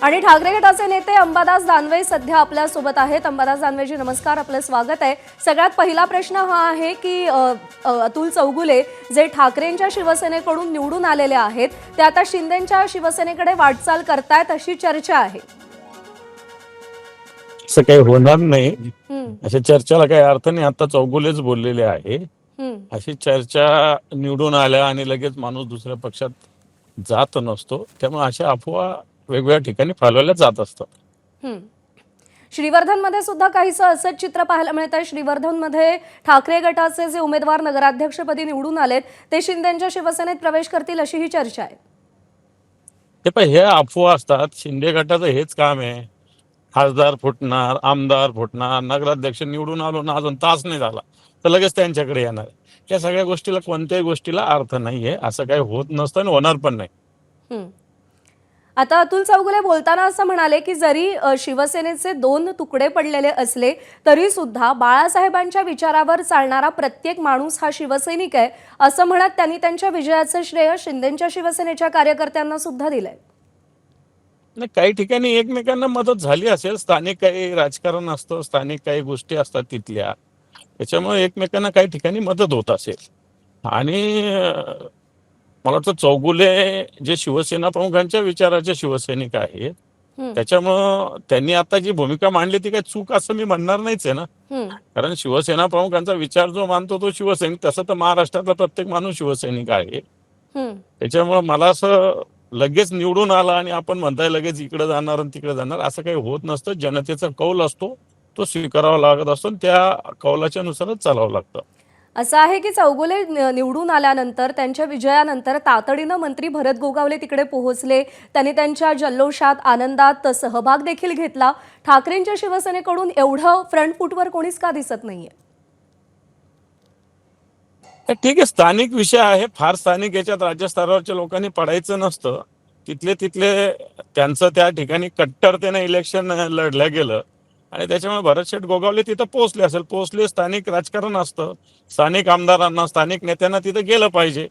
आणि ठाकरे गटाचे नेते अंबादास दानवे सध्या आपल्या सोबत आहेत। अंबादास दानवेजी नमस्कार, आपलं स्वागत आहे। सगळ्यात पहिला प्रश्न हा आहे की अतुल चौगुले जे ठाकरेंच्या शिवसेनेकडून निवडून आलेले आहेत ते आता शिंदेंच्या शिवसेनेकडे वाटचाल करतायत अशी चर्चा आहे। असं काही होणार नाही, अशा चर्चेला काही अर्थ नाही। आता चौगुलेच बोललेले आहे, अशी चर्चा निवडून आल्या आणि लगेच माणूस दुसऱ्या पक्षात जात नसतो, त्यामुळे अशा अफवा वेगवेगळ्या ठिकाणी फैलवल्या जात असतात। श्रीवर्धन मध्ये सुद्धा काहीसं असंच चित्र पाहायला मिळतंय। श्रीवर्धन मध्ये ठाकरे गटाचे जे उमेदवार नगराध्यक्षपदी निवडून आलेत ते शिंदेंच्या शिवसेनेत प्रवेश करतील अशी ही चर्चा आहे। ते पण हे अफवा असतात, शिंदे गटाचं हेच काम आहे, खासदार फुटणार, आमदार फुटणार, नगराध्यक्ष निवडून आलो ना अजून तास नाही झाला तर लगेच त्यांच्याकडे येणार। या सगळ्या गोष्टीला कोणत्याही गोष्टीला अर्थ नाहीये, असं काही होत नसतं आणि होणार पण नाही। आता अतुल चौगुले बोलताना असं म्हणाले की जरी शिवसेनेचे दोन तुकडे पडलेले असले तरी सुद्धा बाळासाहेबांच्या विचारावर चालणारा प्रत्येक माणूस हा शिवसैनिक आहे असं म्हणत त्यांनी त्यांच्या विजयाचं श्रेय शिंदेंच्या शिवसेनेच्या कार्यकर्त्यांना सुद्धा दिलंय। नाही, काही ठिकाणी एकमेकांना मदत झाली असेल, स्थानिक काही राजकारण असतं, स्थानिक काही गोष्टी असतात तिथल्या, त्याच्यामुळे एकमेकांना काही ठिकाणी मदत होत असेल। आणि मला वाटतं चौगुले जे शिवसेना प्रमुखांच्या विचाराचे शिवसैनिक आहेत, त्याच्यामुळं त्यांनी आता जी भूमिका मांडली ती काही चूक असं मी म्हणणार नाहीच आहे ना। कारण शिवसेना प्रमुखांचा विचार जो मानतो तो शिवसैनिक, तसं तर महाराष्ट्रातला प्रत्येक माणूस शिवसैनिक आहे। त्याच्यामुळे मला असं लगेच निवडून आला आणि आपण म्हणताय लगेच इकडे जाणार आणि तिकडे जाणार, असं काही होत नसतं। जनतेचा कौल असतो, तो स्वीकारावा लागत असतो आणि त्या कौलाच्या नुसारच चालावं लागतं। असं आहे की चौगुले निवडून आल्यानंतर त्यांच्या विजयानंतर तातडीनं मंत्री भरत गोगावले तिकडे पोहोचले, त्यांनी त्यांच्या जल्लोषात आनंदात सहभाग देखील घेतला। ठाकरेंच्या शिवसेनेकडून एवढं फ्रंट फूटवर कोणीच का दिसत नाहीये? ठीक आहे, स्थानिक विषय आहे, फार स्थानिक याच्यात राज्यस्तरावरच्या लोकांनी पडायचं नसतं। तिथले त्यांचं त्या ठिकाणी कट्टरतेने इलेक्शन लढलं गेलं आणि त्याच्यामुळे भरतशेठ गोगावले तिथं पोहोचले। स्थानिक राजकारण असतं, स्थानिक आमदारांना, स्थानिक नेत्यांना तिथं गेलं पाहिजे।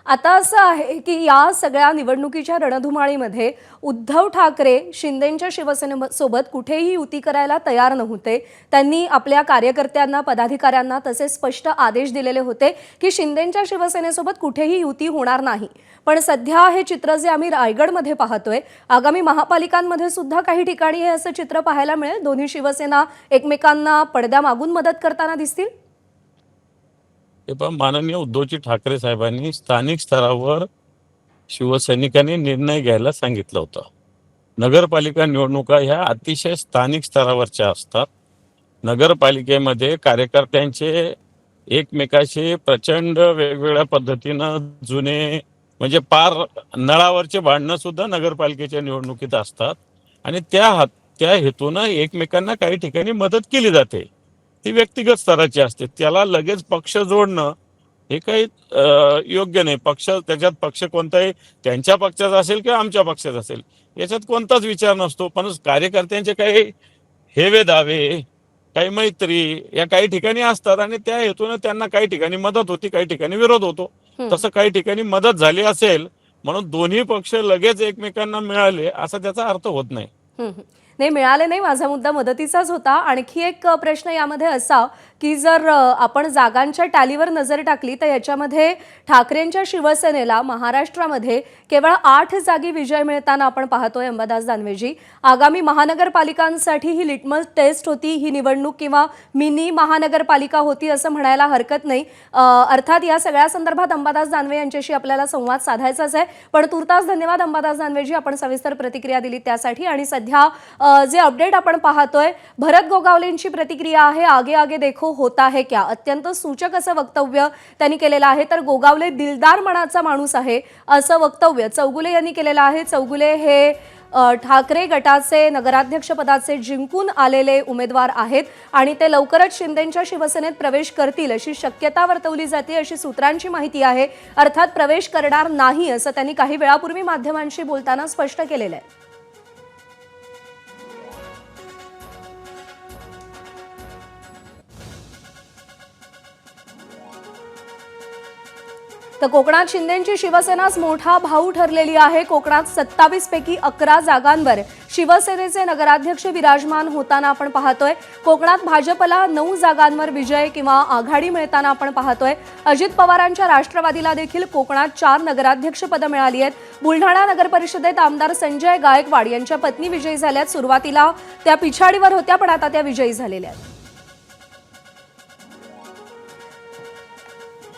आता असं आहे की या सगळ्या निवडणुकीच्या रणधुमाळीमध्ये उद्धव ठाकरे शिंदेंच्या शिवसेनेसोबत कुठेही युती करायला तयार नव्हते। त्यांनी आपल्या कार्यकर्त्यांना, पदाधिकाऱ्यांना तसे स्पष्ट आदेश दिलेले होते की शिंदेंच्या शिवसेनेसोबत कुठेही युती होणार नाही। पण सध्या हे चित्र जे आम्ही रायगडमध्ये पाहतोय, आगामी महापालिकांमध्ये सुद्धा काही ठिकाणी हे असं चित्र पाहायला मिळेल। दोन्ही शिवसेना एकमेकांना पडद्यामागून मदत करताना दिसतील। हे पण माननीय उद्धवजी ठाकरे साहेबांनी स्थानिक स्तरावर शिवसैनिकांनी निर्णय घ्यायला सांगितलं होतं। नगरपालिका निवडणुका ह्या अतिशय स्थानिक स्तरावरच्या असतात। नगरपालिकेमध्ये कार्यकर्त्यांचे एकमेकाशी प्रचंड वेगवेगळ्या पद्धतीनं जुने म्हणजे पार नळावरचे भांडणं सुद्धा नगरपालिकेच्या निवडणुकीत असतात आणि त्या हेतूनं एकमेकांना काही ठिकाणी मदत केली जाते, ती व्यक्तिगत स्तराची असते। त्याला लगेच पक्ष जोडणं हे काही योग्य नाही। त्याच्यात पक्ष कोणताही त्यांच्या पक्षाचा असेल किंवा आमच्या पक्षाचा असेल याच्यात कोणताच विचार नसतो। पण कार्यकर्त्यांचे काही हेवे दावे, काही मैत्री या काही ठिकाणी असतात आणि त्या हेतून त्यांना काही ठिकाणी मदत होती, काही ठिकाणी विरोध होतो। तसं काही ठिकाणी मदत झाली असेल म्हणून दोन्ही पक्ष लगेच एकमेकांना मिळाले असा त्याचा अर्थ होत नाही। नाही, मिळाले नाही, माझा मुद्दा मदतीचाच होता। आणखी एक प्रश्न यामध्ये असा की जर आपण जागांच्या टॅलीवर नजर टाकली तर याच्यामध्ये ठाकरेंच्या शिवसेनेला महाराष्ट्रामध्ये केवळ 8 जागी विजय मिळताना आपण पाहतोय। अंबादास दानवेजी, आगामी महानगरपालिकांसाठी ही लिटमस टेस्ट होती, ही निवडणूक किंवा मिनी महानगरपालिका होती असं म्हणायला हरकत नाही। अर्थात या सगळ्या संदर्भात अंबादास दानवे यांच्याशी आपल्याला संवाद साधायचाच आहे। पण तुर्तास धन्यवाद अंबादास दानवेजी, आपण सविस्तर प्रतिक्रिया दिली त्यासाठी। आणि सध्या जे अपडेट आपण पाहतोय, भरत गोगावलेंची प्रतिक्रिया आहे, आगे आगे देखो होता है क्या, अत्यंत सूचक असं वक्तव्य त्यांनी केलेलं आहे। तर गोगावले दिलदार मनाचा माणूस आहे असं वक्तव्य चौगुले यांनी केलेलं आहे। चौगुले हे ठाकरे गटाचे नगराध्यक्ष पदाचे जिंकून आलेले उमेदवार आहेत आणि ते लवकरच शिंदेंच्या शिवसेनेत प्रवेश करतील अशी शक्यता वर्तवली जाते, अशी सूत्रांची माहिती आहे। अर्थात प्रवेश करणार नाही असं त्यांनी काही वेळापूर्वी माध्यमांशी बोलताना स्पष्ट केलेलं आहे। तर कोकणात शिंदेंची शिवसेनाच मोठा भाऊ ठरलेली आहे. कोकणात 27 पैकी 11 जागांवर शिवसेनेचे नगराध्यक्ष विराजमान होताना आपण पाहतोय. कोकणात भाजपला 9 जागांवर विजय किंवा आघाडी मिळताना आपण पाहतोय. अजित पवारांच्या राष्ट्रवादीला देखील कोकणात 4 नगराध्यक्ष पदं मिळाली आहेत. बुलढाणा नगर परिषदेत आमदार संजय गायकवाड यांच्या पत्नी विजयी झाल्यात. सुरुवातीला त्या पिछाडीवर होत्या, पण आता त्या विजयी झालेल्या आहेत.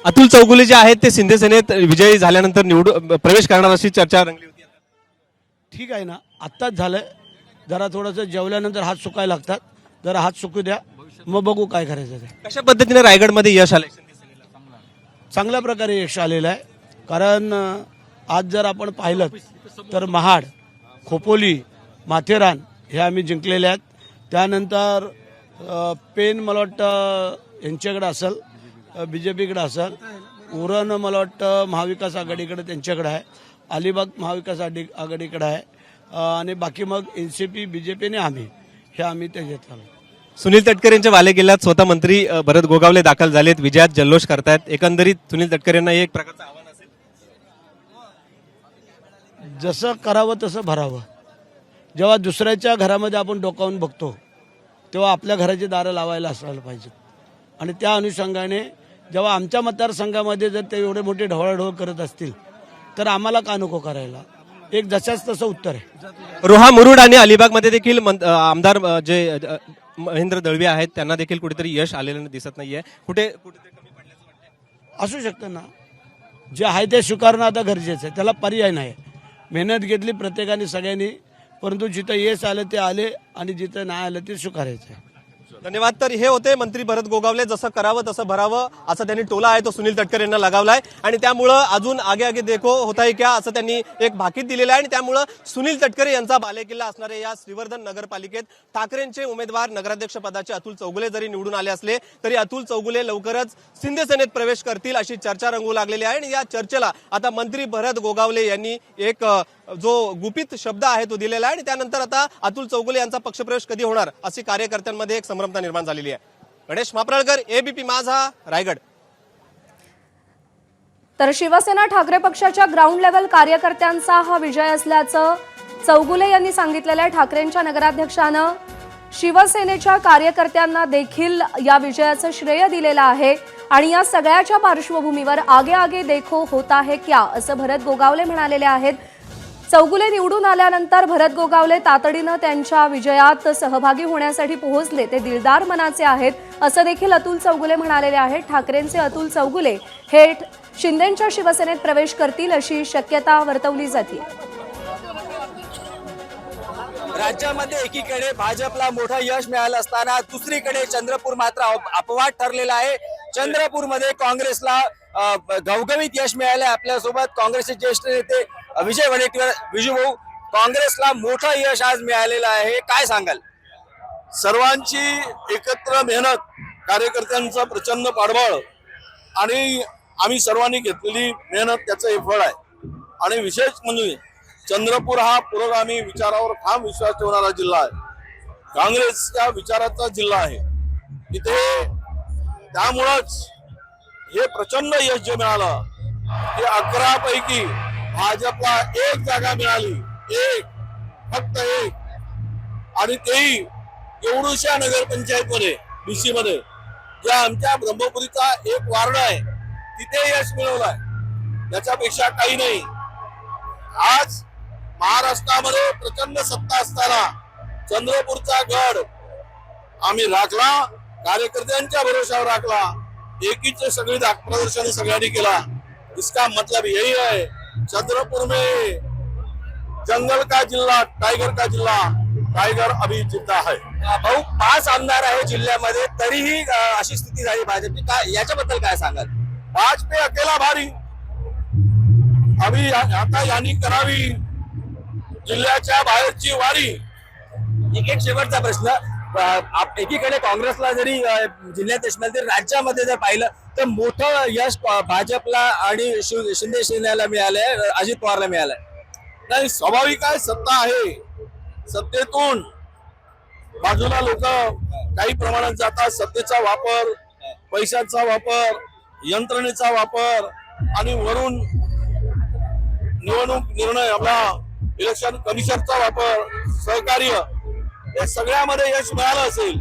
अतुल चौगुले जे आहेत ते शिंदे सेनेत विजयी झाल्यानंतर निवडून प्रवेश करणार अशी चर्चा रंगली होती. ठीक आहे ना, आत्ताच झालंय. जरा थोडंसं जेवल्यानंतर हात सुकायला लागतात. जरा हात सुकू द्या, मग बघू काय करायचं ते. कशा पद्धतीने रायगडमध्ये यश आले शिंदे सेनेला? चांगल्या प्रकारे यश आलेलं आहे. कारण आज जर आपण पाहिलं तर महाड, खोपोली, माथेरान हे आम्ही जिंकलेले आहेत. त्यानंतर पेन मला वाटतं यांच्याकडे असेल, BJPकडे असेल. उरण मला वाटतं महाविकास आघाडीकडे त्यांच्याकडे आहे. अलिबाग महाविकास आघाडीकडे आहे. आणि बाकी मग NCP, BJP आणि आम्ही ते घेतलं. सुनील तटकरे यांच्या बालेकिल्ल्यात स्वतः मंत्री भरत गोगावले दाखल झालेत, विजयात जल्लोष करतायत. एकंदरीत सुनील तटकरे यांना एक प्रकारचं आव्हान असेल. जसं करावं तसं भरावं. जेव्हा दुसऱ्याच्या घरामध्ये आपण डोकावून बघतो तेव्हा आपल्या घराची दारं लावायला असायला पाहिजे. आणि त्या अनुषंगाने जेव्हा आमच्या मतदारसंघामध्ये जर ते एवढे मोठे ढवळाढवळ करत असतील तर आम्हाला का नको करायला? एक जशाच तसं उत्तर आहे. रोहा, मुरुड आणि अलिबागमध्ये देखील आमदार जे महेंद्र दळवी आहेत त्यांना देखील कुठेतरी यश आलेलं दिसत नाहीये. कुठेतरी कमी पडल्याचं वाटतंय. असू शकतं ना. जे आहे ते स्वीकारणं आता गरजेचं आहे. त्याला पर्याय नाही. मेहनत घेतली प्रत्येकाने, सगळ्यांनी, परंतु जिथं यश आलं ते आले आणि जिथं नाही आलं ते स्वीकारायचं आहे. धन्यवाद. तर हे होते मंत्री भरत गोगावले. जसं करावं तसं भरावं असा त्यांनी टोला आहे तो सुनील तटकरे यांना लगावलाय आणि त्यामुळं अजून आगे आगे देखो होता है क्या असं त्यांनी एक भाकीत दिलेलं आहे. आणि त्यामुळं सुनील तटकरे यांचा बालेकिल्ला असणाऱ्या या श्रीवर्धन नगरपालिकेत ठाकरेंचे उमेदवार नगराध्यक्ष पदाचे अतुल चौगुले जरी निवडून आले असले तरी अतुल चौगुले लवकरच शिंदे सेनेत प्रवेश करतील अशी चर्चा रंगू लागलेली आहे. आणि या चर्चेला आता मंत्री भरत गोगावले यांनी एक जो गुपित शब्द आहे तो दिलेला आहे. आणि त्यानंतर आता अतुल चौगुले यांचा पक्षप्रवेश कधी होणार अशी कार्यकर्त्यांमध्ये एक संभ्रमता निर्माण झालेली आहे. गणेश मापराळकर, ABP माझा, रायगड. तर शिवसेना ठाकरे पक्षाच्या ग्राउंड लेवल कार्यकर्त्यांचा हा विजय असल्याचं चौगुले यांनी सांगितलेलं आहे. ठाकरेंच्या नगराध्यक्षानं शिवसेनेच्या कार्यकर्त्यांना देखील या विजयाचं श्रेय दिलेलं आहे. आणि या सगळ्याच्या पार्श्वभूमीवर आगे आगे देखो होता है क्या असं भरत गोगावले म्हणालेले आहेत. चौगुले निवडून आल्यानंतर भरत गोगावले तातडीनं त्यांच्या विजयात सहभागी होण्यासाठी पोहोचले. ते दिलदार मनाचे आहेत असं देखील अतुल चौगुले म्हणालेले आहेत. ठाकरेंचे अतुल चौगुले हे शिंदेंच्या शिवसेनेत प्रवेश करतील अशी शक्यता वर्तवली जाते. राज्यामध्ये एकीकडे भाजपला मोठं यश मिळालं असताना दुसरीकडे चंद्रपूर मात्र अपवाद ठरलेला आहे. चंद्रपूरमध्ये काँग्रेसला घवघवीत यश मिळालं. आपल्यासोबत काँग्रेसचे ज्येष्ठ नेते विजय वडेट्टीवार. विजूभाऊ, काँग्रेसला मोठं यश आज मिळालेलं आहे, काय सांगाल? सर्वांची एकत्र मेहनत, कार्यकर्त्यांचा प्रचंड पाठबळ आणि आम्ही सर्वांनी घेतलेली मेहनत त्याचं हे फळ आहे. आणि विशेष म्हणजे चंद्रपूर हा पुरोगामी विचारावर ठाम विश्वास ठेवणारा जिल्हा आहे. काँग्रेसच्या विचाराचा जिल्हा आहे इथे. त्यामुळंच हे प्रचंड यश जे मिळालं ते 11 पैकी भाजपला 1 जागा मिळाली. फक्त एक. आणि तेही एवढूशा नगरपंचायत मध्ये, BC मध्ये, ज्या आमच्या ब्रह्मपुरीचा एक वार्ड आहे तिथे यश मिळवलाय. याच्यापेक्षा काही नाही. आज महाराष्ट्रामध्ये प्रचंड सत्ता असताना चंद्रपूरचा गड आम्ही राखला, कार्यकर्त्यांच्या भरोशावर राखला. एकीचे सगळी प्रदर्शन सगळ्यांनी केला. इसका मतलब यही है, चंद्रपुर में जंगल का जिल्हा, टाइगर का जिल्हा, टाइगर अभी जिंदा है. भाऊ, 5 आमदार आहे जिल्ह्यामध्ये, तरीही अशी स्थिती झाली भाजपची. काय याच्याबद्दल काय सांगाल? भाजपा अकेला भारी. अभी आता यांनी करावी जिल्ह्याच्या बाहेरची वारी. एक शेवटचा प्रश्न. एकीकडे काँग्रेसला जरी जिल्ह्यात यश मिळालं तरी राज्यामध्ये जर पाहिलं तर मोठं यश भाजपला आणि शिंदे सेनेला मिळालंय, अजित पवारला मिळालंय. नाही, स्वाभाविक आहे. सत्ता आहे. सत्तेतून बाजूला लोक काही प्रमाणात जातात. सत्तेचा वापर, पैशाचा वापर, यंत्रणेचा वापर आणि वरून निवडणूक निर्णय आपला इलेक्शन कमिशनचा वापर सहकार्य या सगळ्यामध्ये यश मिळालं असेल,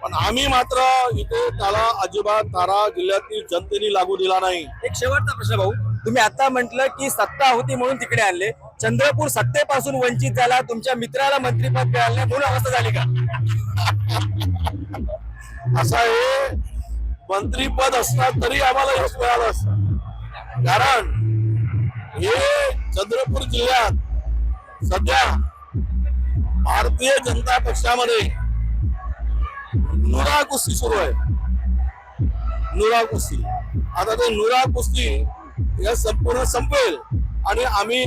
पण आम्ही मात्र इथे त्याला अजिबात तारा जिल्ह्यातील जनतेने लागू दिला नाही. एक शेवटचा प्रश्न भाऊ, तुम्ही आता म्हटलं की सत्ता होती म्हणून तिकडे आणले. चंद्रपूर सत्तेपासून वंचित झाला, तुमच्या मित्राला मंत्रीपद मिळालं नाही म्हणून अवस्था झाली का? असं आहे, मंत्रीपद असतात तरी आम्हाला यश मिळालं असतं. कारण हे चंद्रपूर जिल्ह्यात सध्या भारतीय जनता पक्षामध्ये नुरा कुस्ती सुरू आहे. नुरा कुस्ती, आता ते नुरा कुस्ती या संपूर्ण संपेल आणि आम्ही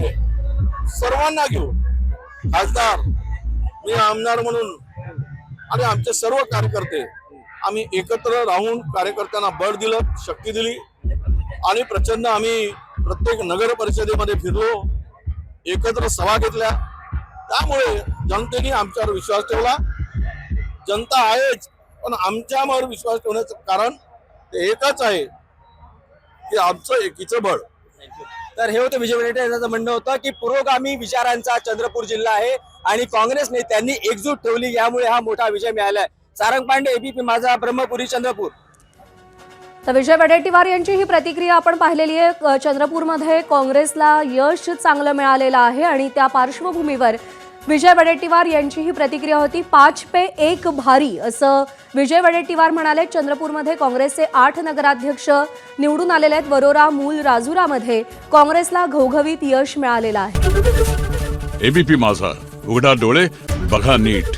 सर्वांना घेऊन, खासदार, मी आमदार म्हणून आणि आमचे सर्व कार्यकर्ते आम्ही एकत्र राहून कार्यकर्त्यांना बळ दिलं, शक्ती दिली आणि प्रचंड आम्ही प्रत्येक नगर परिषदेमध्ये फिरलो, एकत्र सभा घेतल्या. त्यामुळे जनतेने आमच्यावर विश्वास ठेवला. जनता आहेच, पण आमच्यावर विश्वास ठेवण्याचं कारण ते एकच आहे की आमचं एकीचं बळ. तर हे होतं विजय वडेट्टीवार यांचं म्हणणं होतं की पुरोगामी विचारांचा चंद्रपूर जिल्हा आहे आणि काँग्रेस नेत्यांनी एकजूट ठेवली, यामुळे हा मोठा विजय मिळालाय. सारंग पांडे, एबीपी माझा, ब्रह्मपुरी, चंद्रपूर. तर विजय वडेट्टीवार यांची ही प्रतिक्रिया आपण पाहिलेली आहे. चंद्रपूरमध्ये काँग्रेसला यश चांगलं मिळालेलं आहे आणि त्या पार्श्वभूमीवर विजय वडेट्टीवार यांची ही प्रतिक्रिया होती. 5 पे 1 भारी असं विजय वडेट्टीवार म्हणाले. चंद्रपूरमध्ये काँग्रेसचे 8 नगराध्यक्ष निवडून आलेले आहेत. वरोरा, मूल, राजुरामध्ये काँग्रेसला घवघवीत यश मिळालेलं आहे. एबीपी माझा, उघडा डोळे बघा नीट.